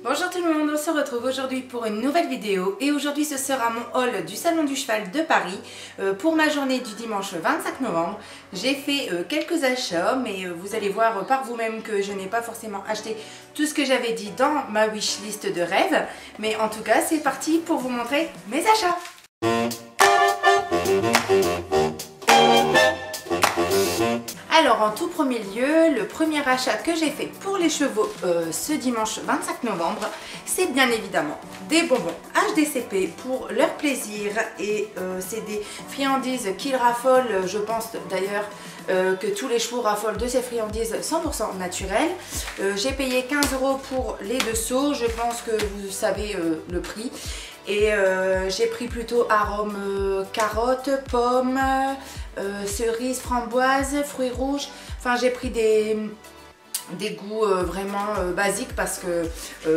Bonjour tout le monde, on se retrouve aujourd'hui pour une nouvelle vidéo et aujourd'hui ce sera mon haul du Salon du Cheval de Paris pour ma journée du dimanche 25 novembre. J'ai fait quelques achats mais vous allez voir par vous-même que je n'ai pas forcément acheté tout ce que j'avais dit dans ma wishlist de rêve, mais en tout cas c'est parti pour vous montrer mes achats. Alors en tout premier lieu, le premier achat que j'ai fait pour les chevaux ce dimanche 25 novembre, c'est bien évidemment des bonbons HDCP pour leur plaisir et c'est des friandises qu'ils raffolent, je pense d'ailleurs que tous les chevaux raffolent de ces friandises 100% naturelles. J'ai payé 15 € pour les deux seaux, je pense que vous savez le prix. Et j'ai pris plutôt arôme carotte, pomme, cerise, framboise, fruits rouges. Enfin j'ai pris des goûts vraiment basiques parce que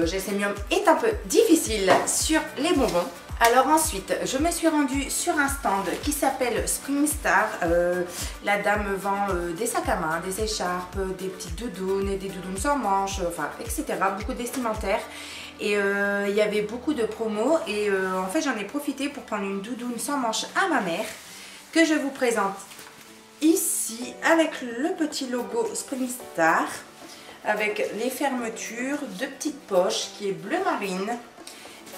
Gelsemium est un peu difficile sur les bonbons. Alors ensuite, je me suis rendue sur un stand qui s'appelle SpringStar. La dame vend des sacs à main, des écharpes, des petites doudounes et des doudounes sans manches, enfin etc. Beaucoup de vestimentaires. Et il y avait beaucoup de promos et en fait j'en ai profité pour prendre une doudoune sans manches à ma mère que je vous présente ici avec le petit logo SpringStar avec les fermetures, deux petites poches qui est bleu marine.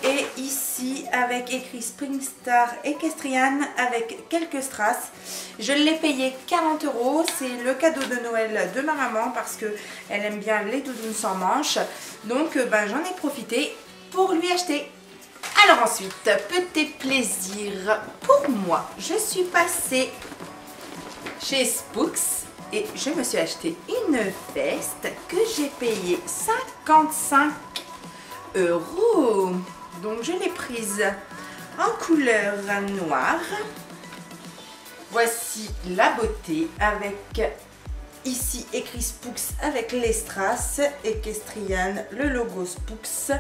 Et ici avec écrit SpringStar Equestrian avec quelques strass. Je l'ai payé 40 €. C'est le cadeau de Noël de ma maman parce qu'elle aime bien les doudounes sans manches. Donc j'en ai profité pour lui acheter. Alors ensuite, petit plaisir pour moi. Je suis passée chez Spooks et je me suis acheté une veste que j'ai payée 55 €. Donc je l'ai prise en couleur noire. Voici la beauté avec ici écrit Spooks avec les strass Equestrian, le logo Spooks.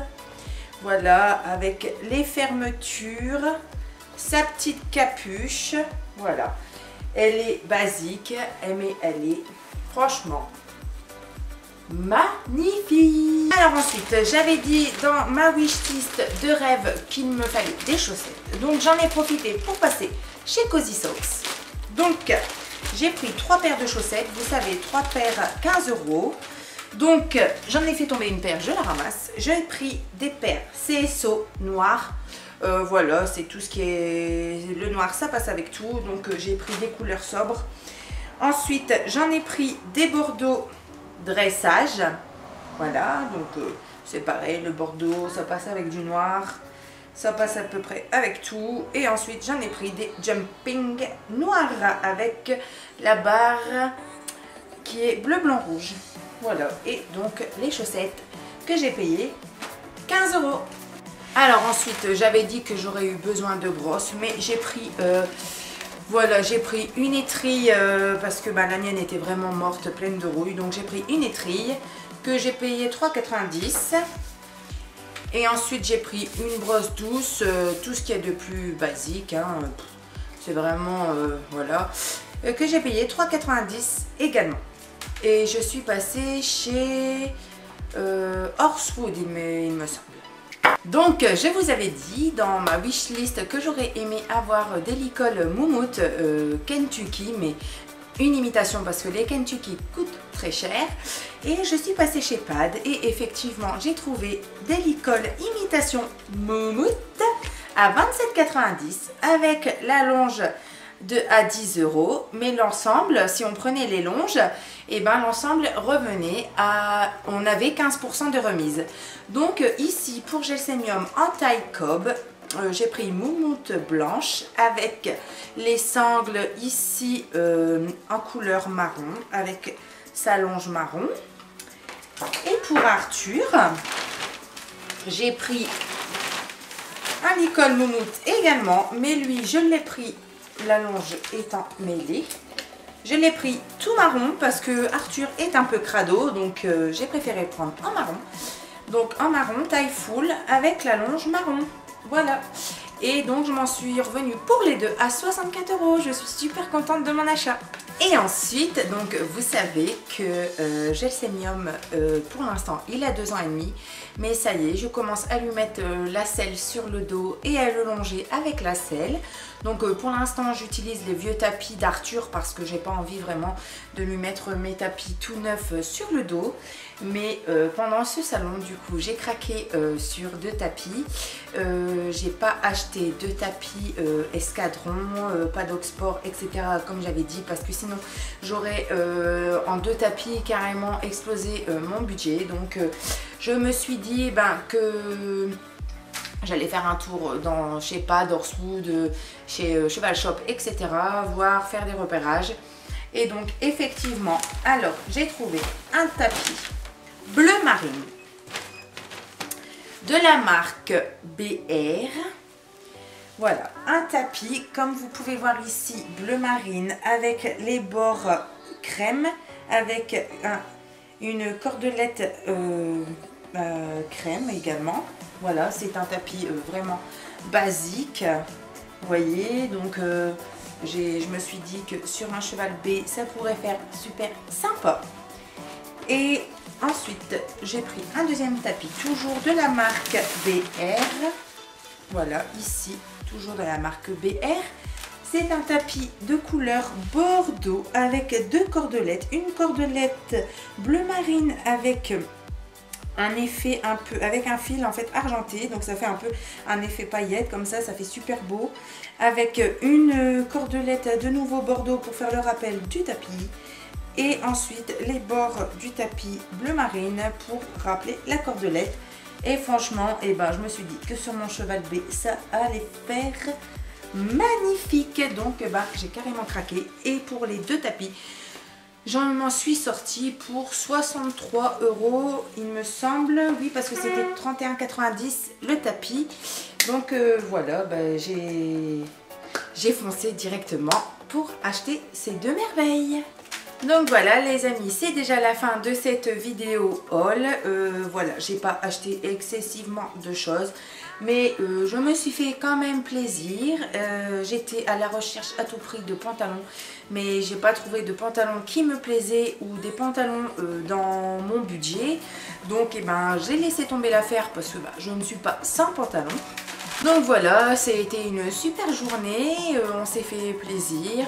Voilà avec les fermetures, sa petite capuche. Voilà, elle est basique mais elle est franchement magnifique. Alors ensuite, j'avais dit dans ma wishlist de rêve qu'il me fallait des chaussettes. Donc j'en ai profité pour passer chez Cozy Socks. Donc j'ai pris 3 paires de chaussettes. Vous savez, 3 paires 15 €. Donc j'en ai fait tomber une paire, je la ramasse. J'ai pris des paires CSO noires. Voilà, c'est tout ce qui est le noir, ça passe avec tout. Donc j'ai pris des couleurs sobres. Ensuite, j'en ai pris des bordeaux dressage. Voilà, donc c'est pareil, le bordeaux ça passe avec du noir, ça passe à peu près avec tout. Et ensuite j'en ai pris des jumping noirs avec la barre qui est bleu blanc rouge. Voilà, et donc les chaussettes que j'ai payées 15 €. Alors ensuite j'avais dit que j'aurais eu besoin de brosses, mais j'ai pris voilà, j'ai pris une étrille parce que la mienne était vraiment morte, pleine de rouille. Donc j'ai pris une étrille que j'ai payé 3,90 €. Et ensuite j'ai pris une brosse douce, tout ce qu'il y a de plus basique. Hein, c'est vraiment, voilà, que j'ai payé 3,90 € également. Et je suis passée chez Horsewood, il me semble. Donc je vous avais dit dans ma wishlist que j'aurais aimé avoir des licoles Moumout Kentucky, mais une imitation parce que les Kentucky coûtent très cher. Et je suis passée chez Pad et effectivement j'ai trouvé des licoles imitation Moumout à 27,90 € avec la longe à 10 €, mais l'ensemble, si on prenait les longes, et l'ensemble revenait à, on avait 15% de remise. Donc ici pour Gelsemium en taille cob, j'ai pris Moumout blanche avec les sangles ici en couleur marron avec sa longe marron. Et pour Arthur, j'ai pris un licol Moumout également, mais lui je l'ai pris la longe étant mêlée. Je l'ai pris tout marron parce que Arthur est un peu crado, donc j'ai préféré prendre en marron. Donc en marron taille full avec la longe marron. Voilà. Et donc je m'en suis revenue pour les deux à 64 €. Je suis super contente de mon achat. Et ensuite, donc vous savez que Gelsemium, pour l'instant, il a 2 ans et demi. Mais ça y est, je commence à lui mettre la selle sur le dos et à le longer avec la selle. Donc pour l'instant, j'utilise les vieux tapis d'Arthur parce que j'ai pas envie vraiment de lui mettre mes tapis tout neufs sur le dos. Mais pendant ce salon, du coup, j'ai craqué sur 2 tapis. J'ai pas acheté 2 tapis escadron, paddock sport, etc. comme j'avais dit, parce que sinon j'aurais en 2 tapis carrément explosé mon budget. Donc je me suis dit que j'allais faire un tour dans, je sais pas, Dorswood, chez Cheval Shop, etc. Voir, faire des repérages. Et donc effectivement, alors j'ai trouvé un tapis bleu marine de la marque BR. Voilà, un tapis comme vous pouvez voir ici, bleu marine avec les bords crème, avec une cordelette crème également. Voilà, c'est un tapis vraiment basique, vous voyez. Donc je me suis dit que sur un cheval B ça pourrait faire super sympa. Et ensuite, j'ai pris un deuxième tapis, toujours de la marque BR. Voilà, ici, toujours de la marque BR. C'est un tapis de couleur bordeaux avec 2 cordelettes. Une cordelette bleu marine avec un effet un peu, avec un fil en fait argenté. Donc ça fait un peu un effet paillette, comme ça fait super beau. Avec une cordelette de nouveau bordeaux pour faire le rappel du tapis. Et ensuite les bords du tapis bleu marine pour rappeler la cordelette. Et franchement, je me suis dit que sur mon cheval B ça allait faire magnifique. Donc j'ai carrément craqué. Et pour les 2 tapis, j'en m'en suis sortie pour 63 € il me semble. Oui, parce que c'était 31,90 € le tapis. Donc voilà, j'ai foncé directement pour acheter ces 2 merveilles. Donc voilà les amis, c'est déjà la fin de cette vidéo haul. Voilà, j'ai pas acheté excessivement de choses, mais je me suis fait quand même plaisir. J'étais à la recherche à tout prix de pantalons, mais j'ai pas trouvé de pantalons qui me plaisaient ou des pantalons dans mon budget. Donc j'ai laissé tomber l'affaire parce que je ne suis pas sans pantalon. Donc voilà, ça a été une super journée, on s'est fait plaisir,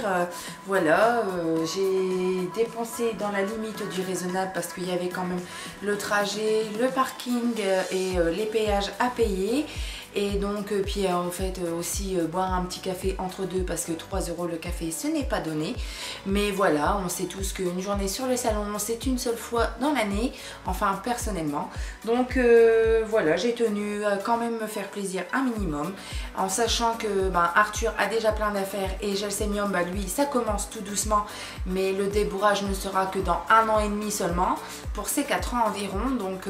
voilà, j'ai dépensé dans la limite du raisonnable parce qu'il y avait quand même le trajet, le parking et les péages à payer. Et donc, puis en fait aussi boire un petit café entre deux parce que 3 € le café ce n'est pas donné. Mais voilà, on sait tous qu'une journée sur le salon c'est une seule fois dans l'année, enfin personnellement. Donc voilà, j'ai tenu à quand même me faire plaisir un minimum en sachant que Arthur a déjà plein d'affaires et Gelsemium lui ça commence tout doucement, mais le débourrage ne sera que dans 1 an et demi seulement pour ses 4 ans environ. Donc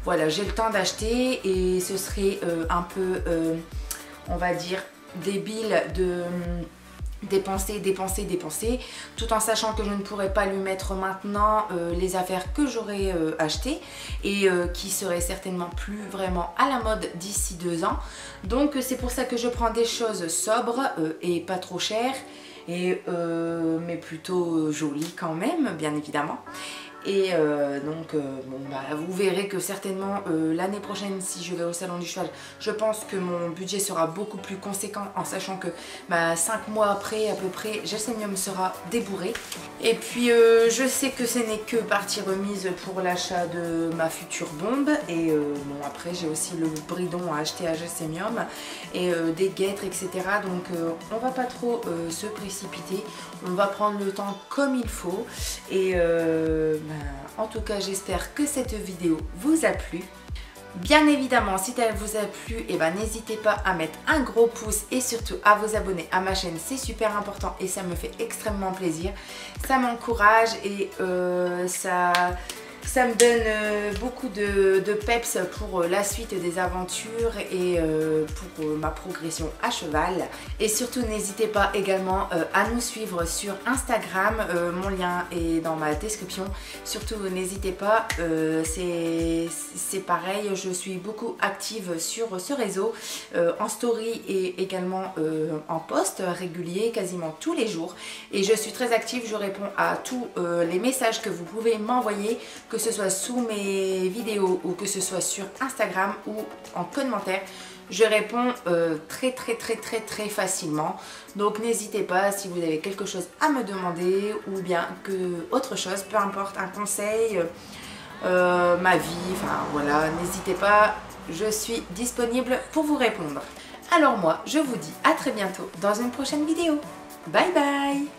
voilà, j'ai le temps d'acheter et ce serait un peu on va dire débile de dépenser tout en sachant que je ne pourrais pas lui mettre maintenant les affaires que j'aurais achetées et qui seraient certainement plus vraiment à la mode d'ici 2 ans. Donc c'est pour ça que je prends des choses sobres et pas trop chères et mais plutôt jolies quand même, bien évidemment. Et donc vous verrez que certainement l'année prochaine, si je vais au salon du cheval, je pense que mon budget sera beaucoup plus conséquent en sachant que 5 mois après à peu près Gelsemium sera débourré. Et puis je sais que ce n'est que partie remise pour l'achat de ma future bombe. Et bon, après j'ai aussi le bridon à acheter à Gelsemium et des guêtres, etc. Donc on va pas trop se précipiter, on va prendre le temps comme il faut. Et en tout cas j'espère que cette vidéo vous a plu. Bien évidemment, si elle vous a plu, n'hésitez pas à mettre un gros pouce et surtout à vous abonner à ma chaîne, c'est super important et ça me fait extrêmement plaisir. Ça m'encourage et Ça me donne beaucoup de peps pour la suite des aventures et pour ma progression à cheval. Et surtout n'hésitez pas également à nous suivre sur Instagram, mon lien est dans ma description. Surtout n'hésitez pas, c'est pareil, je suis beaucoup active sur ce réseau, en story et également en post régulier quasiment tous les jours. Et je suis très active, je réponds à tous les messages que vous pouvez m'envoyer, que ce soit sous mes vidéos ou que ce soit sur Instagram ou en commentaire. Je réponds très facilement. Donc n'hésitez pas si vous avez quelque chose à me demander ou bien que autre chose, peu importe, un conseil, ma vie, enfin voilà, n'hésitez pas, je suis disponible pour vous répondre. Alors moi, je vous dis à très bientôt dans une prochaine vidéo. Bye bye!